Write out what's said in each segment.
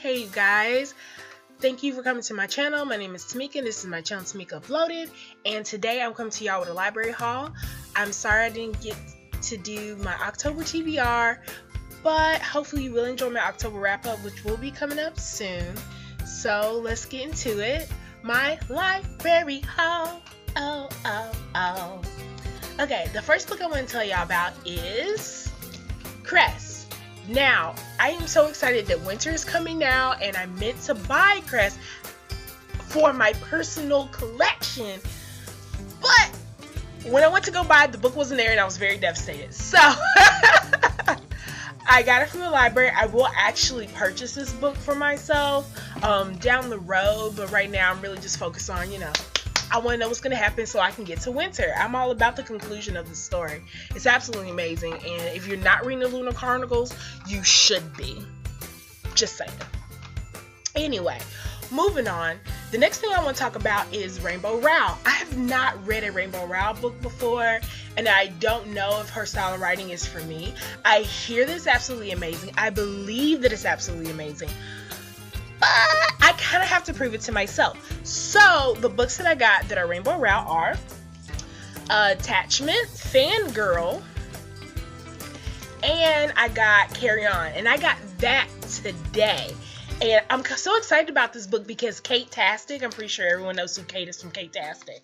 Hey you guys, thank you for coming to my channel. My name is Tamika and this is my channel Tamika Uploaded, and today I'm coming to y'all with a library haul. I'm sorry I didn't get to do my October TBR, but hopefully you will enjoy my October wrap up, which will be coming up soon. So let's get into it. My library haul. Okay, the first book I want to tell y'all about is Cress. Now, I am so excited that winter is coming now, and I meant to buy Cress for my personal collection, but when I went to go buy it, the book wasn't there and I was very devastated. So I got it from the library. I will actually purchase this book for myself down the road, but right now I'm really just focused on, I want to know what's going to happen so I can get to winter. I'm all about the conclusion of the story. It's absolutely amazing, and if you're not reading the Lunar Chronicles, you should be. Just saying. Anyway, moving on. The next thing I want to talk about is Rainbow Rowell. I have not read a Rainbow Rowell book before, and I don't know if her style of writing is for me. I hear that it's absolutely amazing. I believe that it's absolutely amazing. But I kind of have to prove it to myself. So the books that I got that are Rainbow Rowell are Attachment, Fangirl, and I got Carry On. And I got that today. And I'm so excited about this book because Kate-tastic, I'm pretty sure everyone knows who Kate is from Kate-tastic,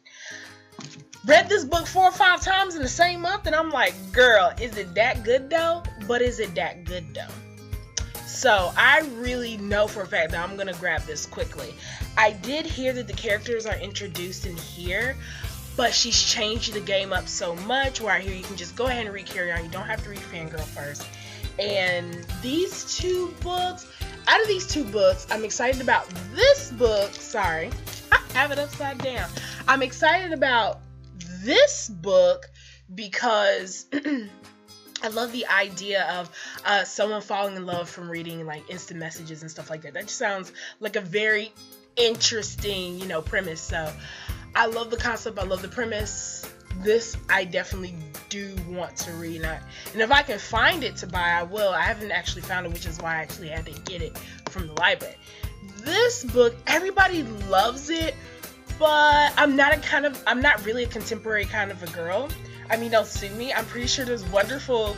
read this book 4 or 5 times in the same month, and I'm like, girl, is it that good though? But is it that good though? So I really know for a fact that I'm going to grab this quickly. I did hear that the characters are introduced in here, but she's changed the game up so much where I hear you can just go ahead and read Carry On. You don't have to read Fangirl first. And these two books, out of these two books, I'm excited about this book. Sorry, I have it upside down. I'm excited about this book because I love the idea of someone falling in love from reading like instant messages and stuff like that. That just sounds like a very interesting, premise. So I love the concept. I love the premise. This I definitely do want to read. And if I can find it to buy, I will. I haven't actually found it, which is why I actually had to get it from the library. This book, everybody loves it, but I'm not really a contemporary kind of a girl. I mean, don't sue me. I'm pretty sure there's wonderful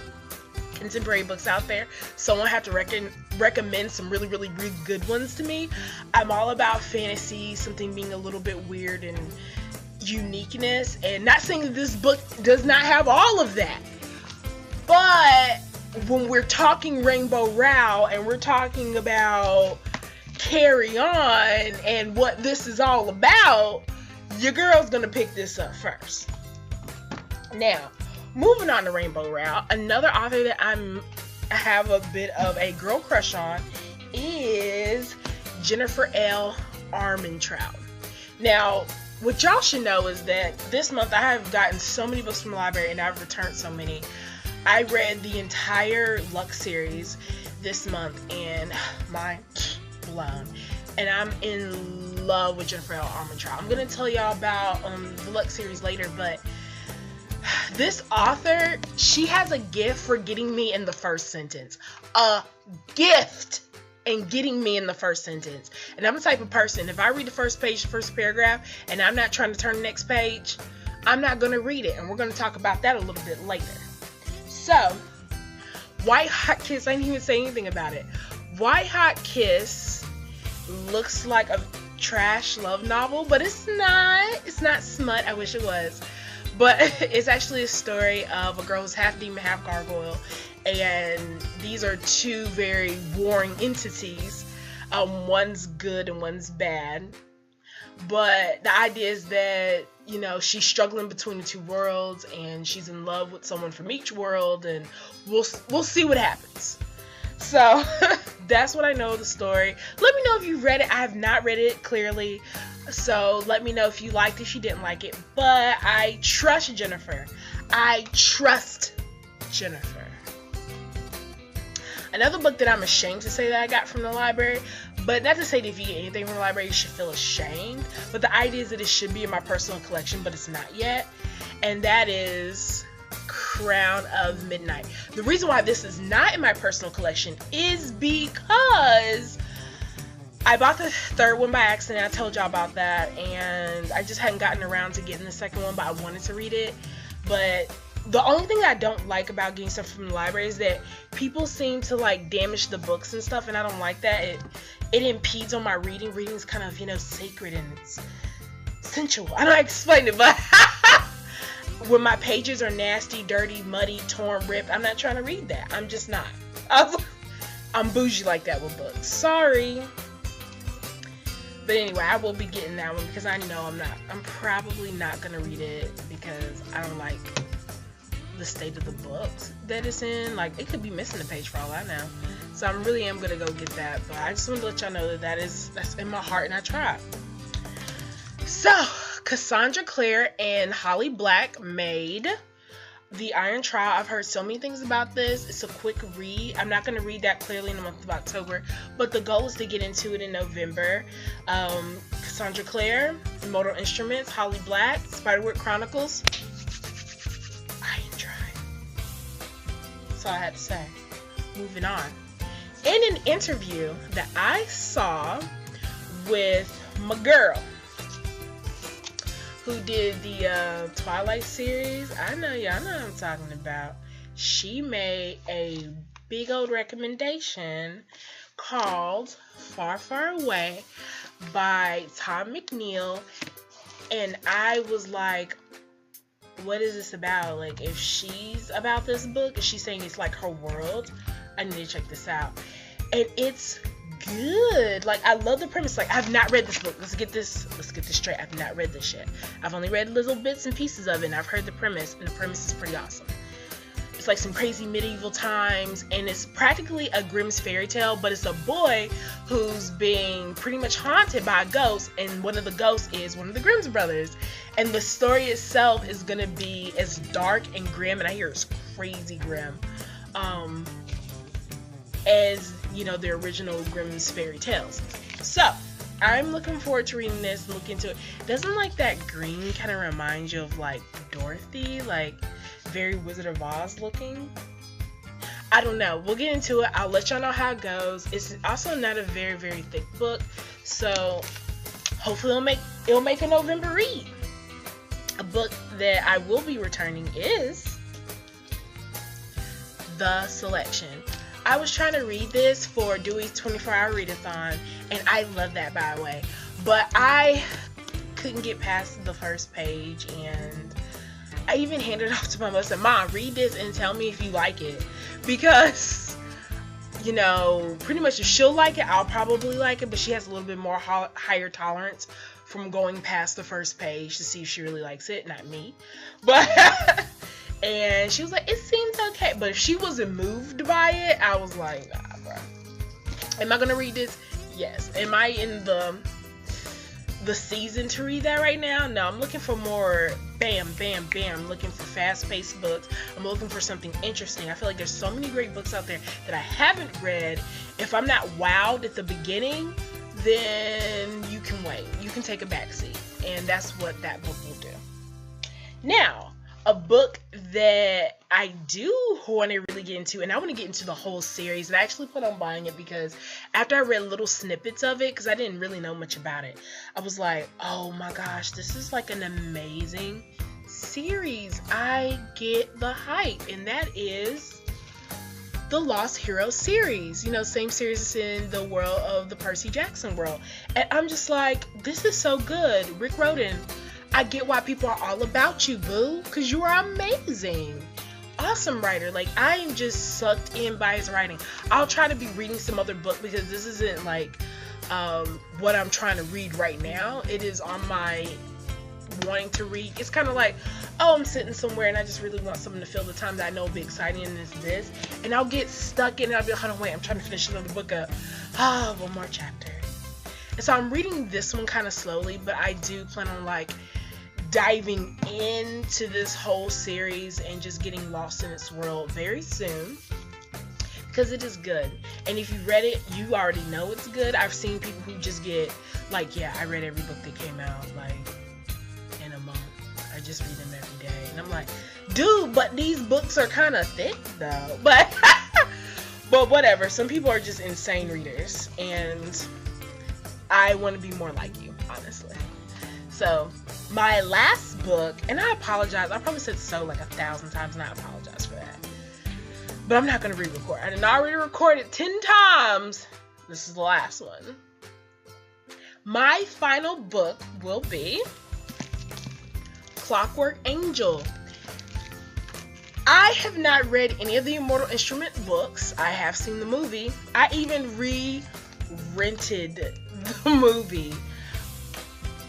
contemporary books out there. Someone had to recommend some really, really, really good ones to me. I'm all about fantasy, something being a little bit weird and uniqueness. And not saying that this book does not have all of that. But when we're talking Rainbow Rowell and we're talking about Carry On and what this is all about, your girl's gonna pick this up first. Now, moving on to Rainbow Rowell, another author that I have a bit of a girl crush on is Jennifer L. Armentrout. Now, what y'all should know is that this month I have gotten so many books from the library and I've returned so many. I read the entire Lux series this month and mind blown. And I'm in love with Jennifer L. Armentrout. I'm going to tell y'all about the Lux series later, but this author, she has a gift for getting me in the first sentence. A gift in getting me in the first sentence. And I'm the type of person, if I read the first page, the first paragraph, and I'm not trying to turn the next page, I'm not going to read it. And we're going to talk about that a little bit later. So, White Hot Kiss, I didn't even say anything about it. White Hot Kiss looks like a trash love novel, but it's not. It's not smut. I wish it was. But it's actually a story of a girl who's half demon, half gargoyle, and these are two very warring entities. One's good and one's bad. But the idea is that, she's struggling between the two worlds, and she's in love with someone from each world, and we'll see what happens. So that's what I know of the story. Let me know if you read it. I have not read it clearly. So let me know if you liked it, if you didn't like it. But I trust Jennifer. I trust Jennifer. Another book that I'm ashamed to say that I got from the library, but not to say that if you get anything from the library you should feel ashamed, but the idea is that it should be in my personal collection, but it's not yet, and that is Crown of Midnight. The reason why this is not in my personal collection is because I bought the third one by accident. I told y'all about that, and I just hadn't gotten around to getting the second one, but I wanted to read it. But the only thing I don't like about getting stuff from the library is that people seem to like damage the books and stuff, and I don't like that. It impedes on my reading. Reading is kind of, sacred and it's sensual. I don't know how to explain it, but when my pages are nasty, dirty, muddy, torn, ripped, I'm not trying to read that. I'm just not. I'm bougie like that with books. Sorry. But anyway, I will be getting that one because I know I'm probably not going to read it because I don't like the state of the books that it's in. Like, it could be missing a page for all I know. So I really am going to go get that. But I just want to let y'all know that's in my heart and I tried. So, Cassandra Clare and Holly Black made The Iron Trial. I've heard so many things about this. It's a quick read. I'm not going to read that clearly in the month of October, but the goal is to get into it in November. Cassandra Clare, Mortal Instruments, Holly Black, Spiderwick Chronicles, Iron Trial. That's all I had to say. Moving on. In an interview that I saw with my girl, who did the Twilight series, I know y'all know what I'm talking about. She made a big old recommendation called Far, Far Away by Tom McNeil. And I was like, what is this about? Like, if she's about this book, if she's saying it's like her world, I need to check this out. And it's good. Like, I love the premise. Like, I've not read this book. Let's get this straight. I've not read this yet. I've only read little bits and pieces of it, and I've heard the premise, and the premise is pretty awesome. It's like some crazy medieval times, and it's practically a Grimm's fairy tale, but it's a boy who's being pretty much haunted by a ghost, and one of the ghosts is one of the Grimm's brothers. And the story itself is gonna be as dark and grim, and I hear it's crazy grim, as the original Grimm's fairy tales. So I'm looking forward to reading this and look into it. Doesn't like that green kind of remind you of like Dorothy, like very Wizard of Oz looking? I don't know. We'll get into it. I'll let y'all know how it goes. It's also not a very, very thick book, so hopefully it'll make a November read. A book that I will be returning is The Selection. I was trying to read this for Dewey's 24-hour readathon, and I love that, by the way. But I couldn't get past the first page, and I even handed it off to my mother. I said, Mom, read this and tell me if you like it. Because, pretty much if she'll like it, I'll probably like it, but she has a little bit more higher tolerance from going past the first page to see if she really likes it, not me. But... And she was like, it seems okay. But if she wasn't moved by it, I was like, nah, bro. Am I going to read this? Yes. Am I in the season to read that right now? No, I'm looking for more bam, bam, bam. I'm looking for fast-paced books. I'm looking for something interesting. I feel like there's so many great books out there that I haven't read. If I'm not wowed at the beginning, then you can wait. You can take a backseat. And that's what that book will do. Now, a book that I do want to really get into, and I want to get into the whole series, and I actually plan on buying it because after I read little snippets of it, because I didn't really know much about it, I was like, oh my gosh, this is like an amazing series. I get the hype, and that is the Lost Heroes series. Same series as in the world of the Percy Jackson world. And I'm just like, this is so good. Rick Riordan, I get why people are all about you, boo, because you are amazing. Awesome writer. Like, I am just sucked in by his writing. I'll try to be reading some other book because this isn't like what I'm trying to read right now. It is on my wanting to read. It's kind of like, oh, I'm sitting somewhere and I just really want something to fill the time that I know will be exciting, and it's this. And I'll get stuck in it. I'll be like, hold on, wait, I'm trying to finish another book up. One more chapter. And so I'm reading this one kind of slowly, but I do plan on like diving into this whole series and just getting lost in its world very soon because it is good. And if you read it, you already know it's good. I've seen people who just get like, yeah, I read every book that came out like in a month. I just read them every day. And I'm like, dude, but these books are kind of thick though. But whatever. Some people are just insane readers, and I want to be more like you, honestly. So, my last book, and I apologize, I probably said so like 1,000 times, and I apologize for that. But I'm not going to re-record. I did already record it 10 times. This is the last one. My final book will be Clockwork Angel. I have not read any of the Immortal Instrument books. I have seen the movie. I even rented the movie,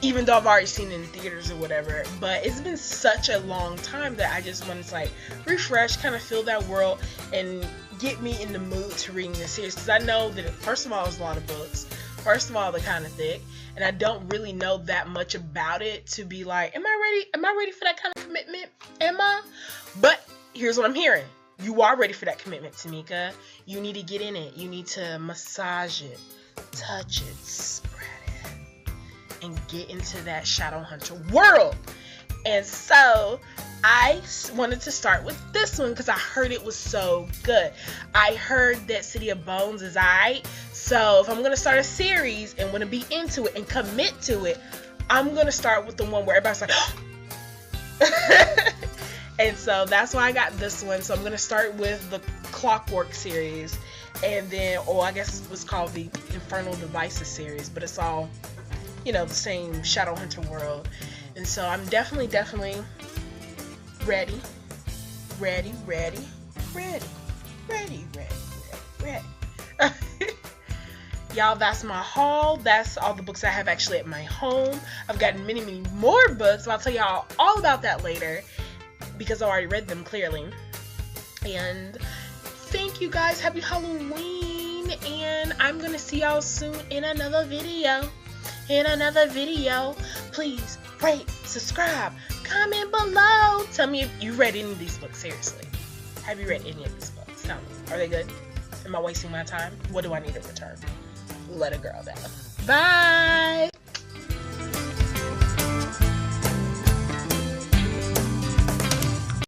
even though I've already seen it in theaters or whatever. But it's been such a long time that I just want to like refresh, kind of feel that world, and get me in the mood to reading this series. Because I know that, first of all, it's a lot of books. First of all, they're kind of thick, and I don't really know that much about it to be like, am I ready? Am I ready for that kind of commitment? Am I? But here's what I'm hearing. You are ready for that commitment, Tamika. You need to get in it. You need to massage it, touch it, spread it, and get into that Shadowhunter world. And so I wanted to start with this one because I heard it was so good. I heard that City of Bones is alright. So if I'm going to start a series and want to be into it and commit to it, I'm going to start with the one where everybody's like, and so that's why I got this one. So I'm going to start with the Clockwork series, and then, or I guess it was called the Infernal Devices series, but it's all, you know, the same Shadowhunter world. And so I'm definitely ready. Y'all, that's my haul. That's all the books I have actually at my home. I've gotten many, many more books, but I'll tell y'all all about that later because I already read them clearly. And thank you guys. Happy Halloween. And I'm going to see y'all soon in another video. Please rate, subscribe, comment below. Tell me if you read any of these books. Seriously. Have you read any of these books? Tell me. Are they good? Am I wasting my time? What do I need in return? Let a girl down. Bye.